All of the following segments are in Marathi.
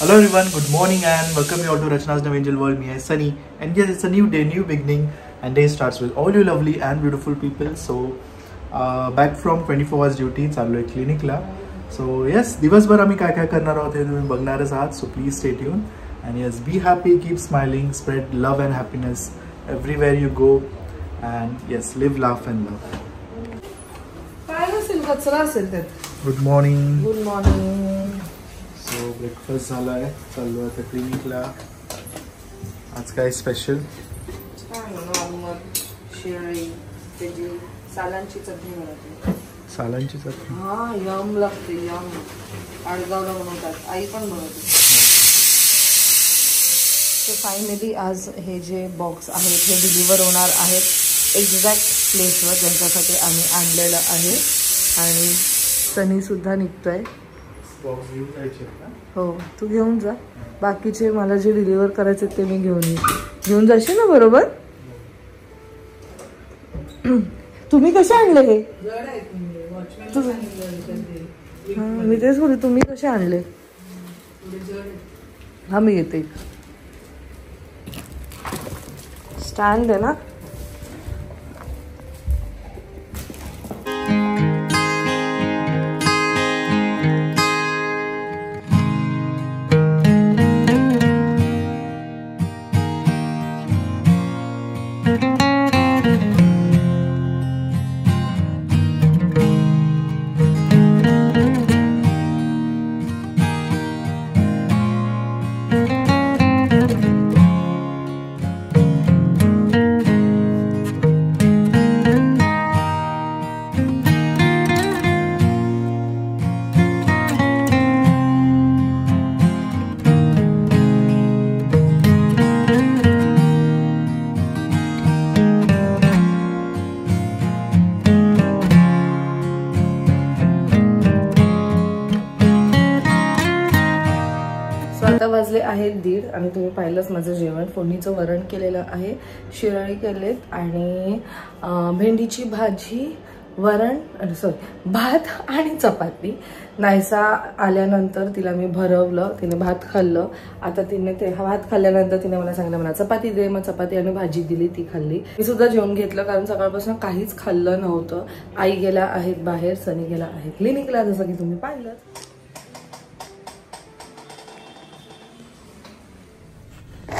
Hello everyone, good morning and welcome you all to Rachna's New Angel World. Me is Sunny, and yes, it's a new day, new beginning, and day starts with all you lovely and beautiful people. So back from 24 hours duty, चालू आहे क्लिनिकला. So yes, दिवसभर आम्ही काय काय करणार आहोत हे तुम्ही बघणारच आहात. So please stay tuned and yes, be happy, keep smiling, spread love and happiness everywhere you go, and yes, live, laugh and love. काय असेल कचरा असेल त्यात. Good morning. Good morning. So breakfast झाला आहे, चाललो आता क्लिनिकला. आज काय स्पेशल? नॉर्मल शिळी त्याची सालांची चटणी बनवते. सालांची चटणी? हा, यम लागते. यम आडगावला बनवतात, आई पण बनवते. तर फायनली आज हे जे बॉक्स आहेत हे डिलिव्हर होणार आहेत एक्झॅक्ट प्लेसवर ज्यांच्यासाठी आम्ही आणलेलं आहे. आणि सनी सुद्धा निघतोय. बॉक्स घेऊन जायचे का? हो, तू घेऊन जा. बाकीचे मला जे डिलिव्हर करायचे ते मी घेऊन जाशील ना, बरोबर? तुम्ही कसे आणले हे? मी तेच बोलले, तुम्ही कसे आणले? हा, मी येते. स्टँड आहे ना? आता वाजले आहेत 1:30 आणि तुम्ही पाहिलंच माझं जेवण. फोडणीचं वरण केलेलं आहे, शिराळी केलेत आणि भेंडीची भाजी, वरण, भात आणि चपाती. नायसा आल्यानंतर तिला मी भरवलं, तिने भात खाल्लं. आता तिने ते भात खाल्ल्यानंतर तिने मला सांगितलं मला चपाती दे. मग चपाती आणि भाजी दिली, ती खाल्ली. मी सुद्धा जेवण घेतलं कारण सकाळपासून काहीच खाल्लं नव्हतं. आई गेला आहेत बाहेर, सनी गेला आहे क्लिनिकला, जसं की तुम्ही पाहिलं.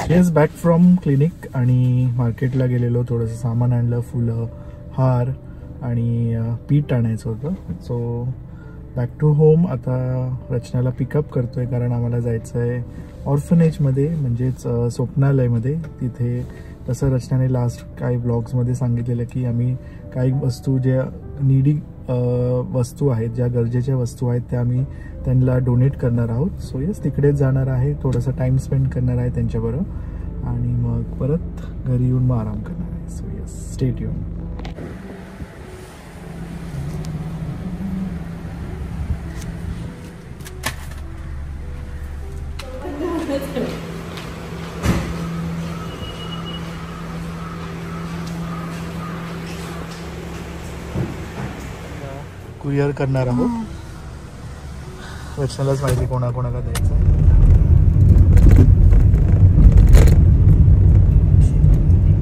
येस, बॅक फ्रॉम क्लिनिक आणि मार्केटला गेलेलो. थोडंसं सामान आणलं, फुलं, हार आणि पीठ आणायचं होतं. So back to home. आता रचनाला पिकअप करतोय कारण आम्हाला जायचं आहे ऑर्फनेजमध्ये, म्हणजेच स्वप्नालयमध्ये. तिथे तसं रचनाने लास्ट काही ब्लॉग्समध्ये सांगितलेलं की आम्ही काही वस्तू ज्या नीडी वस्तू आहेत, ज्या गरजेच्या वस्तू आहेत त्या आम्ही त्यांना डोनेट करणार आहोत. सो येस, तिकडेच जाणार आहे, थोडंसं टाईम स्पेंड करणार आहे त्यांच्याबरोबर आणि मग परत घरी येऊन मग आराम करणार आहे. So yes, stay tune. Courier करणार आहोत. रचनालाच माहिती कोणाकोणाला द्यायचं.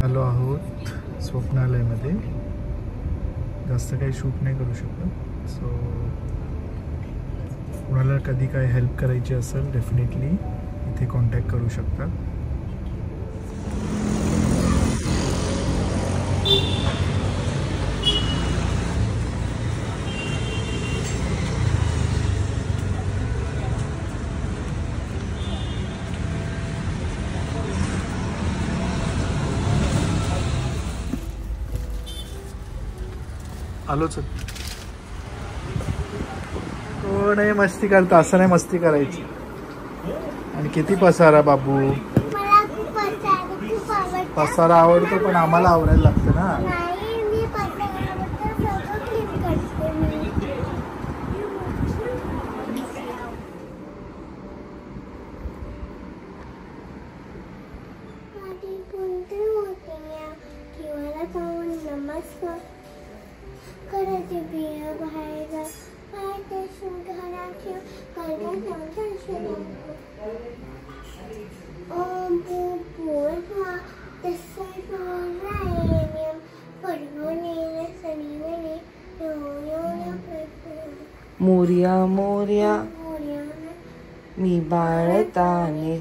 आलो आहोत स्वप्नालयमध्ये. जास्त काही शूट नाही करू शकत. सो कोणाला कधी काय हेल्प करायची असेल डेफिनेटली इथे कॉन्टॅक्ट करू शकता. आलोच. हो, नाही मस्ती करता, असं नाही मस्ती करायची. आणि किती पसारा बाबू. पसारा आवडतो पण आम्हाला आवडायला लागतं ना. नमस्कार करायचे बिया बाहेर घराच्या मोर्या मोर्या मी बाळताने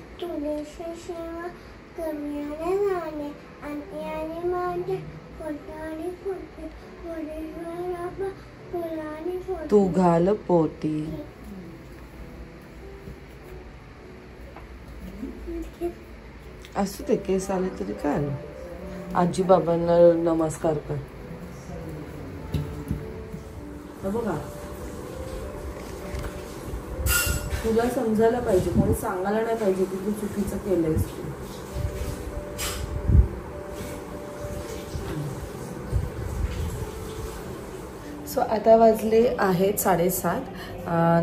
तू घाल पोटी. असू दे, केस आले तरी काय. आजी बाबांना नमस्कार कर. बघा, तुला समजायला पाहिजे, कोणी सांगायला नाही पाहिजे की तू चुकीचं केलंयस. सो आता वाजले आहेत 7:30.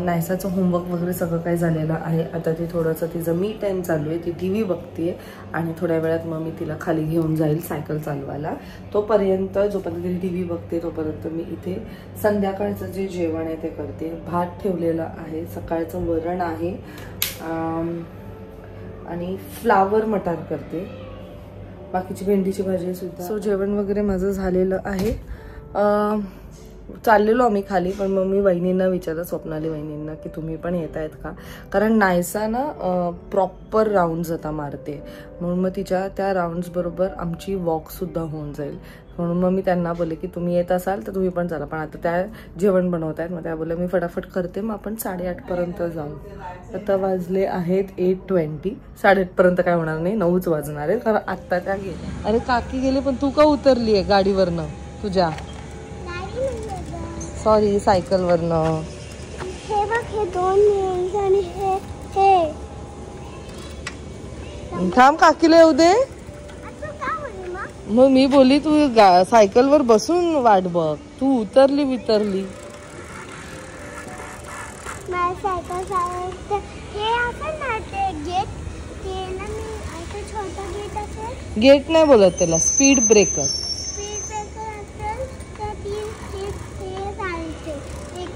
नायसाचं होमवर्क वगैरे सगळं काही झालेलं आहे. आता ती थोडंसं तिचं मी टाईम चालू आहे, ती TV बघते आणि थोड्या वेळात मग मी तिला खाली घेऊन जाईल सायकल चालवायला. तोपर्यंत जोपर्यंत ती TV बघते तोपर्यंत मी इथे संध्याकाळचं जे जेवण आहे ते करते. भात ठेवलेलं आहे, सकाळचं वरण आहे आणि फ्लावर मटार करते, बाकीची भेंडीची भाजी सुद्धा. सो जेवण वगैरे माझं झालेलं आहे. चाललेलो आम्ही खाली, पण मग मी वहिनींना विचारलं, स्वप्नाली वहिनींना, की तुम्ही पण येत आहेत का, कारण नायसा ना प्रॉपर राऊंड्स आता मारते, म्हणून मग तिच्या त्या राऊंड्स बरोबर आमची वॉकसुद्धा होऊन जाईल. म्हणून मग मी त्यांना बोलले की तुम्ही येत असाल तर तुम्ही पण चला, पण आता त्या जेवण बनवत आहेत. मग त्या बोलल्या मी फटाफट करते, मग आपण 8:30पर्यंत जाऊ. आता वाजले आहेत 8:20. 8:30पर्यंत काय होणार नाही, 9च वाजणार आहेत, कारण आत्ता त्या गेल्या. अरे काकी गेले, पण तू का उतरली आहे गाडीवरनं तुझ्या? सॉरी, सायकलवरनं. हे बघ, हे 2 व्हील्स आणि हे थांब, काकीला येऊ दे. मग मी बोलली तू सायकलवर बसून वाट बघ, तू उतरली वितरली. माझ्या सायकल चालवते. हे असेल ना ते गेट, ते ना मी असं छोटा गेट असेल. गेट नाही बोलत त्याला, स्पीड ब्रेकर. स्पीड ब्रेकर असेल तर ती चालते एक.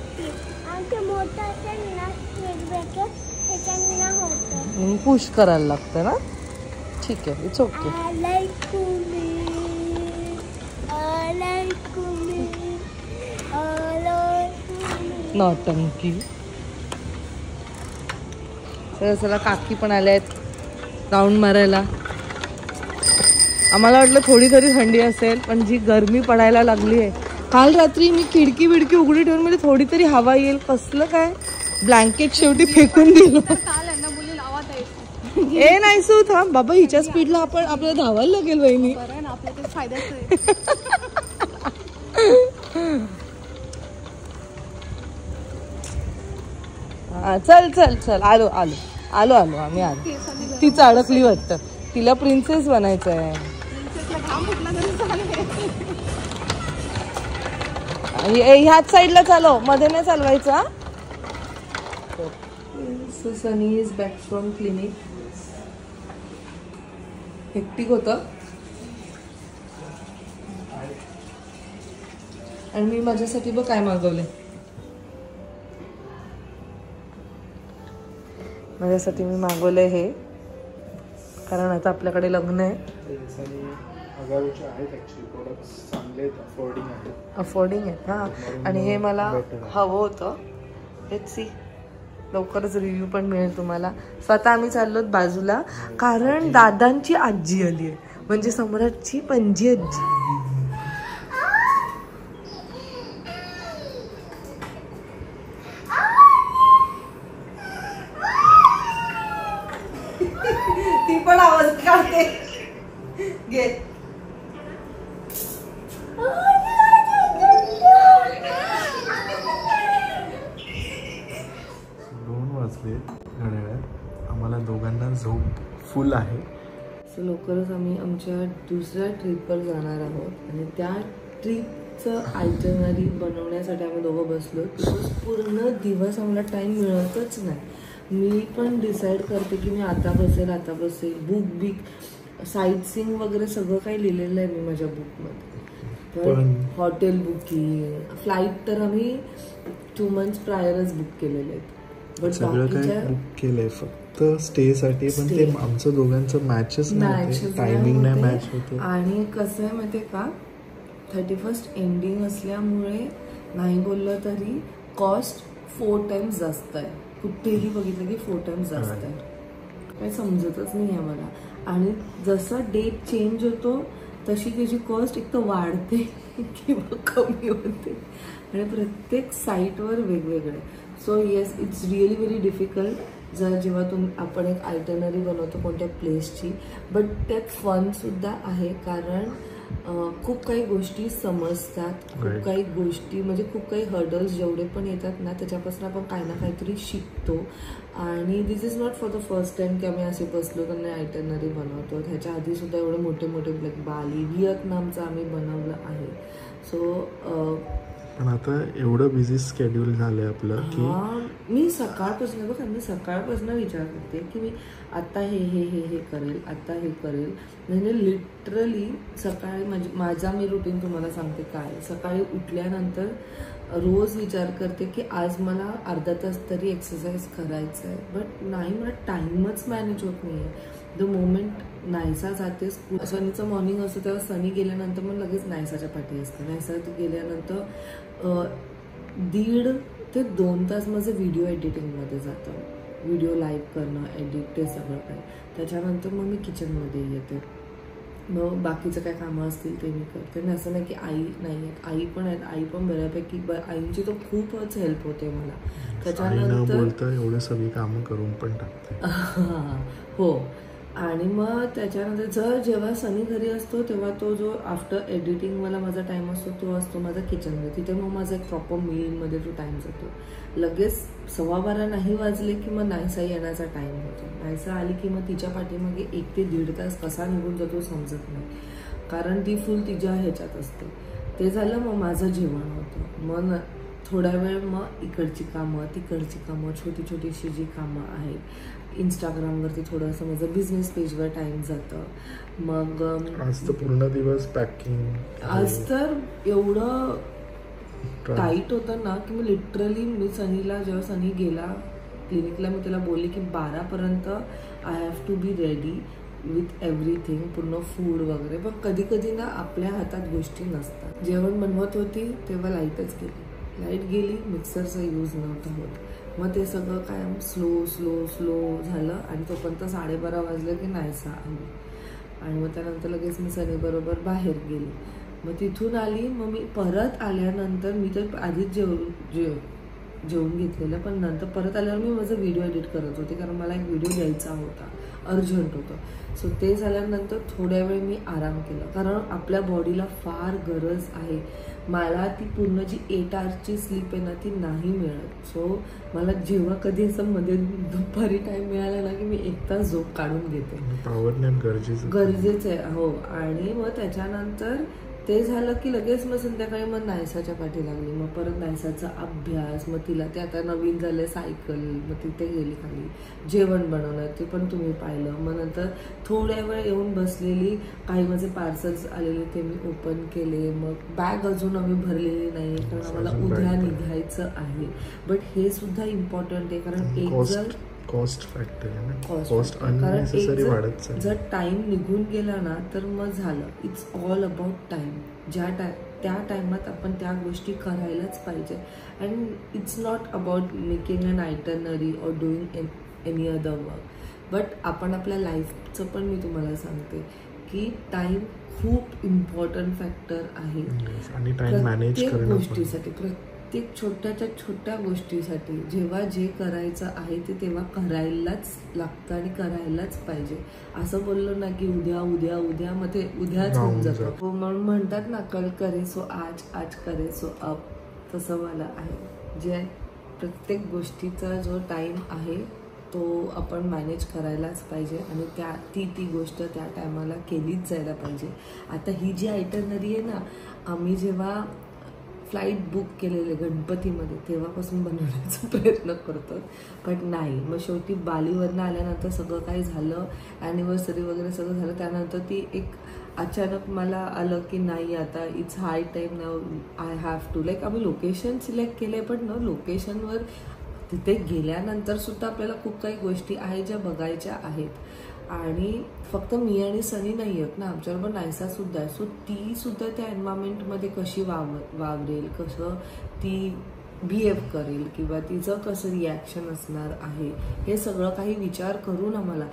आणि ते मोठं असेल ना स्पीड ब्रेकर, त्याच्याने ना होतं, पुश करायला लागतं ना. ठीक आहे, इट्स ओके. नौटंकी. चला, काकी पण आल्या आहेत राऊंड मारायला. आम्हाला वाटलं थोडी तरी थंडी असेल, पण जी गरमी पडायला लागली आहे. काल रात्री मी खिडकी बिडकी उघडी ठेवून म्हणजे थोडी तरी हवा येईल, कसलं काय ब्लँकेट शेवटी फेकून दिलं. ए नाही सू थांब बाबा, हिच्या स्पीडला आपल्याला धावायला लागेल वहिनी. चल चल चल, आलो आलो आलो आलो आम्ही आलो. तीच अडकली वाटतं, तिला प्रिन्सेस बनायचं आहे. ह्याच साईडला चालव, मध्ये नाही चालवायचा. So Sunny is back from clinic. Hectic होतं आणि मी माझ्यासाठी बघ काय मागवले. माझ्यासाठी मी मागवलंय हे, कारण आता आपल्याकडे लग्न आहे. अफोर्डिंग आहेत हा, आणि हे मला हवं होतं. लेट्स सी, लवकरच रिव्ह्यू पण मिळेल तुम्हाला. स्वतः आम्ही चाललो बाजूला, कारण दादांची आजी आली आहे, म्हणजे सम्राटची पणजी आजी. ती पण आवाज काढते. घे. 2 वाजले घड्याळात. आम्हाला दोघांना झोप फुल आहे. सो लवकरच आम्ही आमच्या दुसऱ्या ट्रिपवर जाणार आहोत, आणि त्या ट्रिपचं आयटनरी बनवण्यासाठी आम्ही दोघं बसलो. बिकॉज पूर्ण दिवस आम्हाला टाईम मिळतच नाही. मी पण डिसाईड करते की मी आता बसेल. बुक बिक साईट सीइंग वगैरे सगळं काही लिहिलेलं आहे मी माझ्या बुकमध्ये. पण हॉटेल बुकिंग, फ्लाईट तर आम्ही 2 months प्रायरच बुक केलेले आहेत. बट सगळं काय बुक केलंय फक्त स्टे साठी, पण ते आमचं दोघांचं मॅचच नाही, टायमिंग नाही मॅच होते. आणि कसं आहे माहितीये का, 31st एंडिंग असल्यामुळे नाही बोललं तरी कॉस्ट 4 टाइम्स जास्त आहे. कुठेही बघितलं की 4 टाइम्स जास्त आहे. काही समजतच नाही आहे मला. आणि जसं डेट चेंज होतो तशी त्याची कॉस्ट एक तर वाढते किंवा कमी होते, आणि प्रत्येक साईटवर वेगवेगळे. So yes, it's really very difficult जेव्हा आपण एक आयटनरी बनवतो कोणत्या प्लेसची. बट त्यात फनसुद्धा आहे, कारण खूप काही गोष्टी समजतात, खूप काही गोष्टी म्हणजे खूप काही हर्डल्स जेवढे पण येतात ना त्याच्यापासून आपण काही ना काहीतरी शिकतो. आणि this is not for the first time की आम्ही असे बसलो तर आयटनरी बनवतो. ह्याच्या आधीसुद्धा एवढे मोठे मोठे बाली, व्हिएतनामचं आम्ही बनवलं आहे. सो पण आता एवढं बिझी शेड्यूल झालंय आपलं की मी सकाळपासून विचार करते की मी आता हे करेल, आता हे करेल. म्हणजे लिटरली सकाळी माझा मी रुटीन तुम्हाला सांगते काय. सकाळी उठल्यानंतर रोज विचार करते की आज मला अर्धा तास तरी एक्सरसाइज करायचं आहे. बट नाही, मला टाइमच मॅनेज होत नाही आहे. द मोमेंट नायसा जाते, सनीचं मॉर्निंग असतं तेव्हा सनी गेल्यानंतर मग लगेच नायसाच्या पाठी असतं. नायसा गेल्यानंतर 1.5 ते 2 तास माझं व्हिडिओ एडिटिंगमध्ये जातं. व्हिडिओ लाईव्ह करणं, एडिट, ते सगळं काय. त्याच्यानंतर मग मी किचनमध्ये येते. मग बाकीचं काय कामं असतील ते मी करते. आणि असं नाही की आई नाही आहे, आई पण आहेत. आई पण बऱ्यापैकी, आईंची तर खूपच हेल्प होते मला. त्याच्यानंतर बोलतं एवढं सगळी कामं करून पण टाकते. हो. आणि मग त्याच्यानंतर जेव्हा सनी घरी असतो तेव्हा तो जो आफ्टर एडिटिंग मला माझा टाइम असतो तो असतो माझा किचनमध्ये. तिथे मग माझा एक प्रॉपर मीलमध्ये तो टाइम जातो. लगेच 12:15 नाही वाजले की मग नायसा येण्याचा टाइम होतो. नायसा आली की मग तिच्या पाठीमागे 1 ते 1.5 तास कसा निघून जातो समजत नाही, कारण ती फुल तिच्या ह्याच्यात असते. ते झालं, मग माझं जेवण होतं. मग थोडा वेळ मग इकडची कामं, तिकडची कामं, छोटी छोटीशी जी कामं आहेत. इंस्टाग्रामवरती थोडंसं माझं बिझनेस पेजवर टाइम जातं. मग आज तर पूर्ण दिवस पॅकिंग. आज तर एवढं टाईट होतं ना की मी लिटरली सनीला, जेव्हा सनी गेला क्लिनिकला, मी त्याला बोलली की 12पर्यंत I have to be ready with everything, पूर्ण फूड वगैरे. पण कधी कधी ना आपल्या हातात गोष्टी नसतात. जेवण बनवत होती तेव्हा लाईटच गेली. लाईट गेली, मिक्सरचा यूज नव्हता होत. मग ते सगळं काय स्लो झालं. आणि तोपर्यंत 12:30 वाजले की नायसा आली. आणि मग त्यानंतर लगेच मी सनीबरोबर बाहेर गेली. मग तिथून आली. मग मी परत आल्यानंतर, मी तर आधीच जेवून घेतलेलं, पण नंतर परत आल्यावर मी माझा व्हिडिओ एडिट करत होते, कारण मला एक व्हिडिओ द्यायचा होता, अर्जंट होतं. सो ते झाल्यानंतर थोड्या वेळ मी आराम केला, कारण आपल्या बॉडीला फार गरज आहे. मला ती पूर्ण जी 8 hours स्लीप आहे ना ती नाही मिळत. सो मला जेव्हा कधी असं मध्ये दुपारी टाइम मिळाला ना की मी 1 तास झोप काढून घेते. पॉवर नॅप गरजेचं आहे. हो. आणि मग त्याच्यानंतर ते झालं की लगेच मग संध्याकाळी मग नायसाच्या पाठी लागली. मग परत नायसाचा अभ्यास, मग तिला ते आता नवीन झालं सायकल, मग तिथे गेली खाली. जेवण बनवणं ते पण तुम्ही पाहिलं. मग नंतर थोड्या वेळ येऊन बसलेली, काही माझे पार्सल्स आलेले ते मी ओपन केले. मग बॅग अजून आम्ही भरलेली नाही, कारण आम्हाला उद्या निघायचं आहे. बट हे सुद्धा इम्पॉर्टंट आहे, कारण एक जर कॉस्ट फॅक्टर आहे ना, कॉस्ट अननेसेसरी वाढत चालली. जर टाइम निघून गेला ना तर मग झालं. It's all about time. त्या टाइमात आपण त्या गोष्टी करायलाच पाहिजे. And it's not about making an itinerary or doing any other work. But आपण आपल्या लाईफचं पण मी तुम्हाला सांगते की टाइम खूप इम्पॉर्टंट फॅक्टर आहे. आणि टाइम मॅनेज करणं गोष्टीसाठी, प्रत्येक छोट्या गोष्टीसाठी जेव्हा जे करायचं आहे ते तेव्हा करायलाच लागतं आणि करायलाच पाहिजे. असं बोललो ना की उद्या उद्या उद्या, मग ते उद्याच होऊन जातं. म्हणून म्हणतात ना, कल करे सो आज करे सो अब. तसं मला आहे. जे प्रत्येक गोष्टीचा जो टाइम आहे तो आपण मॅनेज करायलाच पाहिजे, आणि ती गोष्ट त्या टायमाला केलीच जायला पाहिजे. आता ही जी आयटनरी आहे ना, आम्ही जेव्हा फ्लाईट बुक केलेले गणपतीमध्ये तेव्हापासून बनवण्याचा प्रयत्न करतो, बट नाही. मग शेवटी बालीवरनं आल्यानंतर सगळं काही झालं, ॲनिव्हर्सरी वगैरे सगळं झालं. त्यानंतर ती एक अचानक मला आलं की नाही, आता it's high time now, I have to. Like आम्ही लोकेशन सिलेक्ट केले, पण ना लोकेशनवर तिथे गेल्यानंतर सुद्धा आपल्याला खूप काही गोष्टी आहेत ज्या बघायच्या आहेत आणि फक्त मी आणि सनी नाही आहेत ना, आमच्याबरोबर नायसा सुद्धा आहे. सो ती सुद्धा त्या एन्व्हायरमेंटमध्ये कशी वावरेल, कसं ती बिहेव करेल किंवा तिचं कसं रिॲक्शन असणार आहे, हे सगळं काही विचार करून आम्हाला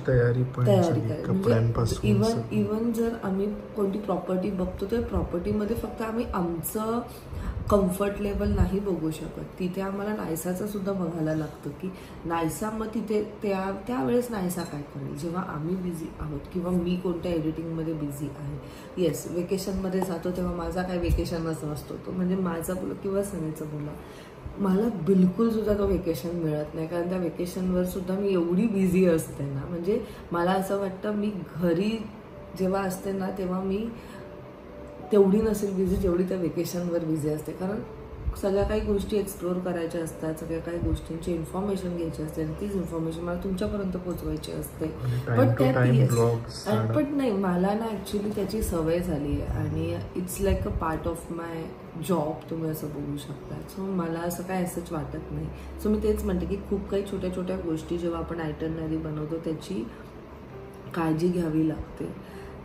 तयारी म्हणजे इवन जर आम्ही कोणती प्रॉपर्टी बघतो तर प्रॉपर्टीमध्ये फक्त आम्ही आमचं कम्फर्ट लेवल नाही बघू शकत, तिथे आम्हाला नायसाचं सुद्धा बघायला लागतं की नायसा मग तिथे त्यावेळेस नायसा काय करेल जेव्हा आम्ही बिझी आहोत किंवा मी कोणत्या एडिटिंगमध्ये बिझी आहे. येस, वेकेशनमध्ये जातो तेव्हा माझा काय वेकेशनच नसतो, तो म्हणजे माझा बोला किंवा सनीचं बोला, मला बिलकुल सुद्धा तो वेकेशन मिळत नाही, कारण त्या वेकेशनवर सुद्धा मी एवढी बिझी असते ना, म्हणजे मला असं वाटतं मी घरी जेव्हा असते ना तेव्हा मी तेवढी नसेल बिझी जेवढी त्या वेकेशनवर बिझी असते, कारण सगळ्या काही गोष्टी एक्सप्लोअर करायच्या असतात, सगळ्या काही गोष्टींची इन्फॉर्मेशन घ्यायची असते आणि तीच इन्फॉर्मेशन मला तुमच्यापर्यंत पोहोचवायची असते. पण नाही, मला ना ॲक्च्युली त्याची सवय झाली आहे आणि it's like a part of my job, तुम्ही असं बोलू शकता. सो मला असं काय असंच वाटत नाही. सो मी तेच म्हणते की खूप काही छोट्या छोट्या गोष्टी जेव्हा आपण आयटनरी बनवतो त्याची काळजी घ्यावी लागते.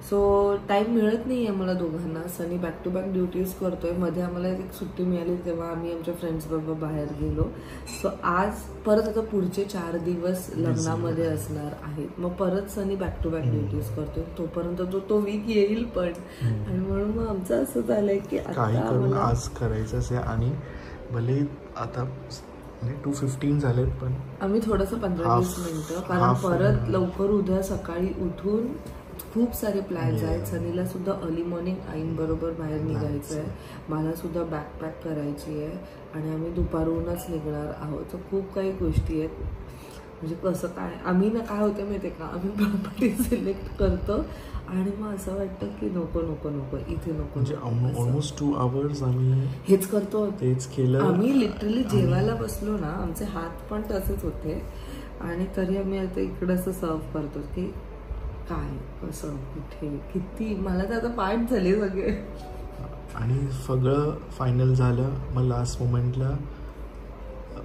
सो टाईम मिळत नाही आहे मला दोघांना. सनी बॅक टू बॅक ड्युटीज करतोय, मध्ये आम्हाला एक सुट्टी मिळाली तेव्हा आम्ही आमच्या फ्रेंड्सबरोबर बाहेर गेलो. सो आज परत आता पुढचे 4 दिवस लग्नामध्ये असणार आहेत, मग परत सनी बॅक टू बॅक ड्युटीज करतोय, तोपर्यंत तो वीक येईल पण. आणि म्हणून मग आमचं असं झालंय की आता आज करायचंच आहे आणि भले आता 2:15 झालेत पण आम्ही थोडंसं 15-20 मिनिटं, कारण परत लवकर उद्या सकाळी उठून खूप सारे प्लॅन्स आहेत. सनीला सुद्धा अर्ली मॉर्निंग आईंबरोबर बाहेर निघायचं आहे, मला सुद्धा बॅग पॅक करायची आहे आणि आम्ही दुपारूनच निघणार आहोत. तर खूप काही गोष्टी आहेत. म्हणजे कसं काय आम्ही ना काय होतं माहिती आहे का, आम्ही प्रॉपर्टी सिलेक्ट करतो आणि मग असं वाटतं की नको नको नको इथे नको, म्हणजे ऑलमोस्ट 2 आवर्स आम्ही हेच करतो. तेच केलं आम्ही लिटरली जेवायला बसलो ना, आमचे हात पण तसेच होते आणि तरी आम्ही आता इकडं असं सर्व करतो की काय कसं कुठे किती, मला तर आता पाठ झाले सगळे. आणि सगळं फायनल झालं. मग लास्ट मोमेंटला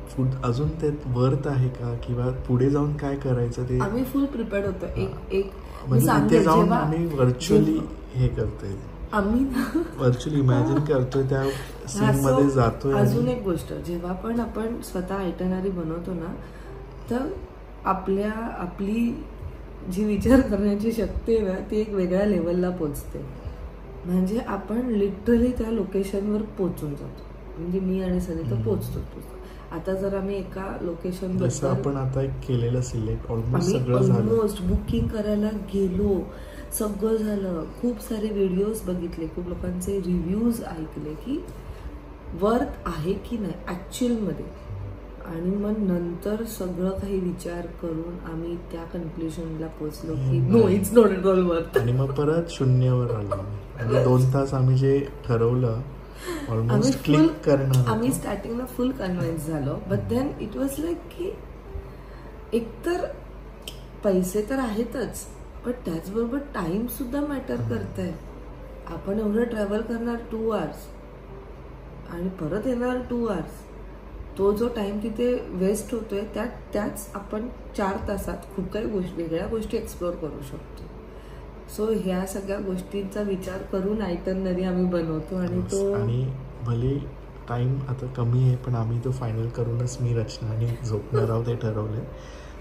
फूड अजून ते वर्थ आहे का किंवा पुढे जाऊन काय करायचं ते आम्ही फुल प्रिपेअर्ड होतो. एक म्हणजे जाऊन आम्ही व्हर्च्युअली हे करतोय, आम्ही व्हर्च्युअली इमॅजिन करतोय, त्या सीन मध्ये जातोय. अजून एक गोष्ट, जेव्हा पण आपण स्वतः आयटनरी बनवतो ना, तर आपली जी विचार करण्याची शक्ती आहे ना ती एक वेगळ्या लेवलला पोचते. म्हणजे आपण लिटरली त्या लोकेशनवर पोचून जातो. म्हणजे मी आणि सनी तर पोचतो. आता जर आम्ही एका लोकेशन जसं आपण आता केलेलं सिलेक्ट ऑलमोस्ट बुकिंग करायला गेलो, सगळं झालं, खूप सारे व्हिडिओज बघितले, खूप लोकांचे रिव्ह्यूज ऐकले की वर्थ आहे की नाही ॲक्च्युअलमध्ये. आणि मग नंतर सगळं काही विचार करून आम्ही त्या कन्क्ल्युजनला पोहोचलो की no it's not at all worth. आणि मग परत 0वर आलो आणि 2 तास आम्ही जे ठरवलं ऑलमोस्ट क्लिक करणं, आम्ही स्टार्टिंगला फुल कन्व्हिन्स झालो. But then it was like की एकतर पैसे तर आहेतच, पण त्याचबरोबर टाइम सुद्धा मॅटर करत आहे. आपण एवढं ट्रॅव्हल करणार 2 आवर्स आणि परत येणार 2 आवर्स, तो जो टाइम तिथे वेस्ट होतोय त्याच आपण 4 तासात खूप काही वेगळ्या गोष्टी एक्सप्लोअर करू शकतो. सो ह्या सगळ्या गोष्टींचा विचार करून आयटनरी आम्ही बनवतो. आणि भले टाइम आता कमी आहे पण आम्ही तो फायनल करूनच मी रचना आणि झोपणार आहोत हे ठरवलंय.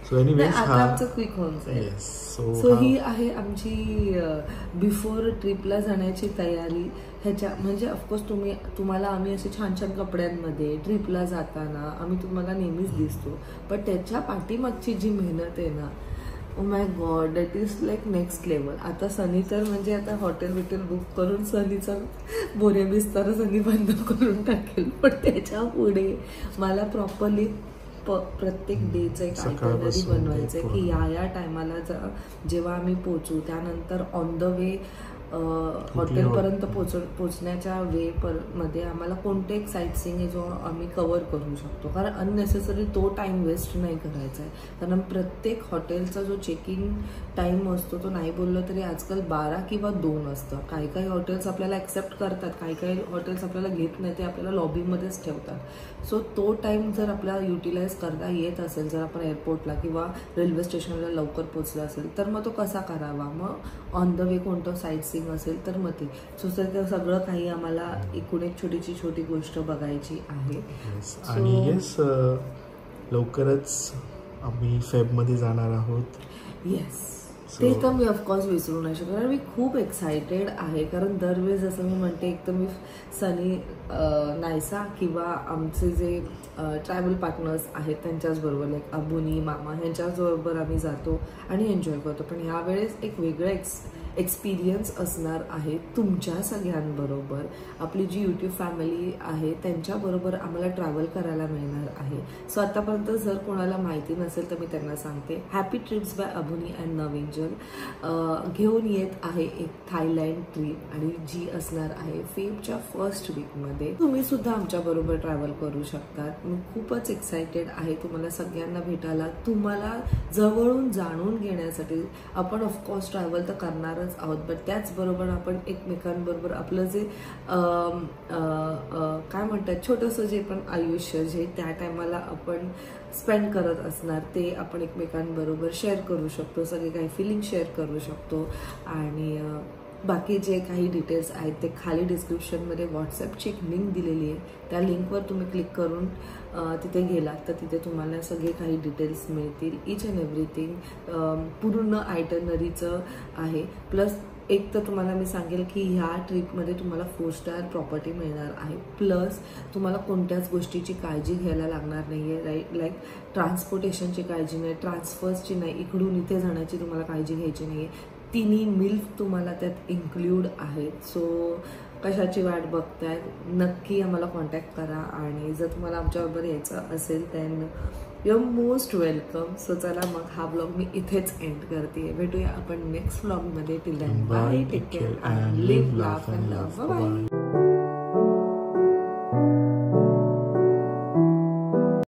सो एनिवेज आता आमचं क्विक होम्स आहे. सो ही आहे आमची बिफोर ट्रिपला जाण्याची तयारी. ह्याच्या म्हणजे ऑफकोर्स तुम्हाला आम्ही असे छान छान कपड्यांमध्ये ट्रिपला जाताना आम्ही तुम्हाला नेहमीच दिसतो, पण त्याच्या पाठीमागची जी मेहनत आहे ना, oh my God, that is like next level. आता सनी तर म्हणजे आता हॉटेल बुक करून सनीचा बोरे बिस्तार सनी बंद करून टाकेल, पण त्याच्या पुढे मला प्रॉपरली प्रत्येक डेचं एक आयटनरी बनवायचं की या टायमाला जेव्हा आम्ही पोचू, त्यानंतर ऑन द वे हॉटेलपर्यंत पोचण्याच्या मध्ये आम्हाला कोणते एक साईट सीइंग आहे जो आम्ही कव्हर करू शकतो, कारण अननेसेसरी तो टाइम वेस्ट नाही करायचा आहे. कारण प्रत्येक हॉटेलचा जो चेकिंग टाइम असतो तो नाही बोललं तरी आजकाल 12 किंवा 2 असतं. काही काही हॉटेल्स आपल्याला ॲक्सेप्ट करतात, काही काही हॉटेल्स आपल्याला घेत नाही, ते आपल्याला लॉबीमध्येच ठेवतात. सो तो टाइम जर आपल्याला युटिलाइज करता येत असेल, जर आपण एअरपोर्टला किंवा रेल्वे स्टेशनला लवकर पोचलं असेल तर मग तो कसा करावा, मग ऑन द वे कोणतं साईट सीइंग असेल तर मग ते सगळं काही आम्हाला एकूण एक छोटी गोष्ट बघायची आहे. आणि येस, लवकरच आम्ही फेबमध्ये जाणार आहोत. येस, ते तर मी ऑफकोर्स विसरू नाही शकत, कारण मी खूप एक्सायटेड आहे. कारण दरवेळेस असं मी म्हणते, एक तर मी सनी, नायसा किंवा आमचे जे ट्रॅव्हल पार्टनर्स आहेत त्यांच्याच बरोबर, लाईक अबुनी, मामा ह्यांच्याच बरोबर आम्ही जातो आणि एन्जॉय करतो. पण ह्यावेळेस एक वेगळं एक्सपिरियन्स असणार आहे तुमच्या सगळ्यांबरोबर. आपली जी यूट्यूब फॅमिली आहे त्यांच्याबरोबर आम्हाला ट्रॅव्हल करायला मिळणार आहे. सो आतापर्यंत जर कोणाला माहिती नसेल तर मी त्यांना सांगते, हॅपी ट्रिप्स बाय अबुनी अँड नवेंजल घेऊन येत आहे एक थायलँड ट्रिप, आणि जी असणार आहे फेबच्या फर्स्ट वीकमध्ये. तुम्ही सुद्धा आमच्याबरोबर ट्रॅव्हल करू शकता. मी खूपच एक्सायटेड आहे तुम्हाला सगळ्यांना भेटायला, तुम्हाला जवळून जाणून घेण्यासाठी. आपण ऑफकोर्स ट्रॅव्हल तर करणार आहोत, बट त्याचबरोबर आपण एकमेकांबरोबर आपलं जे काय म्हणतात छोटंसं जे पण आयुष्य जे त्या टायमाला आपण स्पेंड करत असणार ते आपण एकमेकांबरोबर शेअर करू शकतो, सगळे काही फिलिंग शेअर करू शकतो. आणि बाकी जे काही डिटेल्स आहेत ते खाली डिस्क्रिप्शनमध्ये व्हॉट्सॲपची एक लिंक दिलेली आहे, त्या लिंकवर तुम्ही क्लिक करून तिथे गेलात तर तिथे तुम्हाला सगळे काही डिटेल्स मिळतील. इच अँड एव्हरीथिंग पूर्ण आयटनरीचं आहे. प्लस एक तर तुम्हाला मी सांगेल की ह्या ट्रिपमध्ये तुम्हाला 4 स्टार प्रॉपर्टी मिळणार आहे. प्लस तुम्हाला कोणत्याच गोष्टीची काळजी घ्यायला लागणार नाही आहे, लाईक ट्रान्सपोर्टेशनची काळजी नाही, ट्रान्सफर्सची नाही, इकडून इथे जाण्याची तुम्हाला काळजी घ्यायची नाही आहे. 3 मिल्क तुम्हाला त्यात इन्क्ल्यूड आहेत. सो कशाची वाट बघताय, नक्की आम्हाला कॉन्टॅक्ट करा. आणि जर तुम्हाला आमच्याबरोबर यायचं असेल then you are most welcome. So चला मग हा ब्लॉग मी इथेच एंड करते. भेटूया आपण नेक्स्ट ब्लॉगमध्ये. Till then bye, take care and live, laugh and love. Bye.